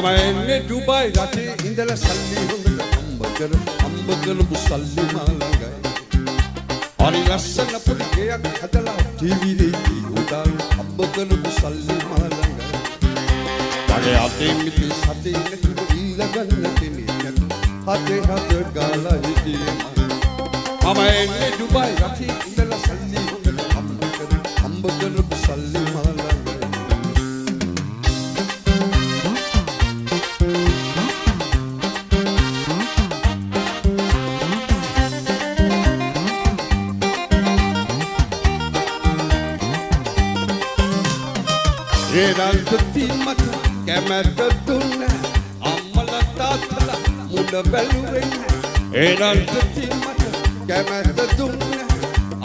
මම එන්නේ ඩුබයි රටේ ඉඳලා සල්ලි හොඳට හම්බ කරපු සල්ලි මා ළඟයි. හරි ලස්සන පොඩි ගෙයක් හදලා ටීවී එකේ උදා හම්බ කරපු සල්ලි මා ළඟයි. වගේ අතේ මිටි සතේ නැතුව ඊළඟන්න දෙන්නේ හතේ හත ගාලා හිටියේ මම එන්නේ ඩුබයි රටේ ඉඳලා සල්ලි හොඳට හම්බ කරපු සල්ලි මා ළඟයි. ඒරන්ති මත කැමැත්ත දුන්න අම්මලා තාත්තලා මුඩ බැලුවේ නැහැ. ඒරන්ති මත කැමැත්ත දුන්න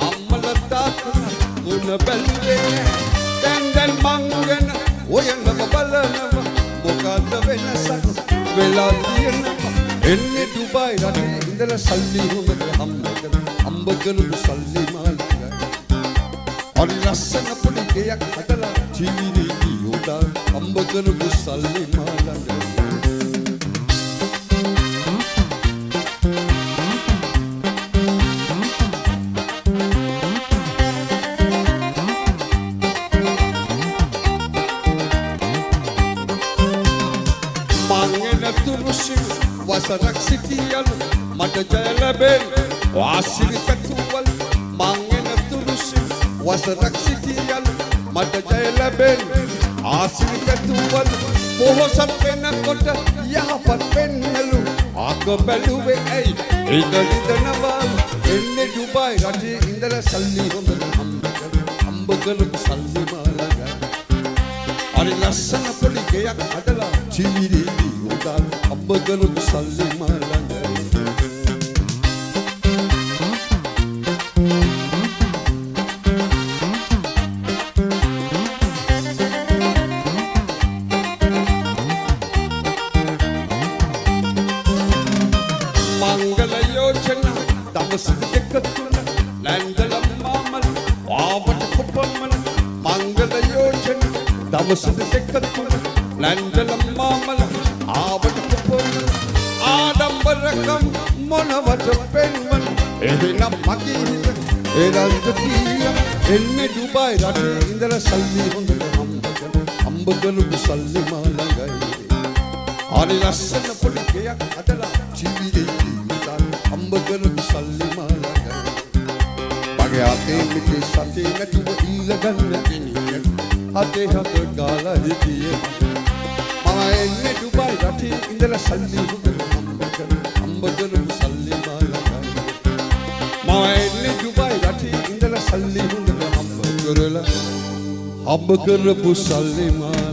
අම්මලා තාත්තලා මුඩ බැලුවේ නැහැ. දැන් මං ගැන ඔයනම බලනවා මොකද්ද වෙනසක් වෙලා තියෙනවා. එන්නේ ඩුබයි රටේ ඉඳලා සල්ලි හොඳට හම්බ කරපු සල්ලි මා ළඟයි. හරි ලස්සන පොඩි ගෙයක් හදලා ටීවී එකේ උදා හම්බ කරපු සල්ලි මා ළඟයි. මං එන තුරුසි වසරක් සිටියලු මට ජය ලැබෙන්න වාසිරි පැතුවල්. මං එන තුරුසි වසරක් සිටියලු මට ජය ලැබෙන්න ආසිරි පැතුවල්. පොහොසත් වෙනකොට යහපත් වෙන්නලු ආක බැලුවේ ඇයි ඒක නිදනවා. එන්නේ ඩුබයි රටේ ඉඳලා සල්ලි හොඳට හම්බ කරපු සල්ලි මා ළඟයි. හරි ලස්සන පොඩි ගෙයක් හදලා ටීවී එකේ උදා හම්බ කරපු සල්ලි මා ළඟයි. මංගල යෝජනා දවස් දෙක තුන ලැන්දලා මාමල ආවට කොපමණ. මංගල යෝජනා දවස් දෙක තුන ලැන්දලා මාමල ආවට කොපමණ. ආඩම්බරකම් මොනවට පෙන්වන එහෙනම් මගේ හිත ඒරන්ට තියා. එන්නේ ඩුබයි රටේ ඉඳලා සල්ලි හොඳට හම්බ කරපු සල්ලි මා ළඟයි. හරි ලස්සන පොඩි ගෙයක් හදලා ටීවී එකේ උදා හම්බ කරපු සල්ලි මා ළඟයි. මගේ අතේ මිටි සතේ නැතුව ඊළඟන්න දෙන්නේ හතේ හත ගාලා හිටියේ මම එන්නේ ඩුබයි රටේ ඉඳලා සල්ලි හොඳට හම්බ කරපු සල්ලි මා ළඟයි. මම එන්නේ ඩුබයි රටේ ඉඳලා සල්ලි හොඳට හම්බ කරපු සල්ලි මා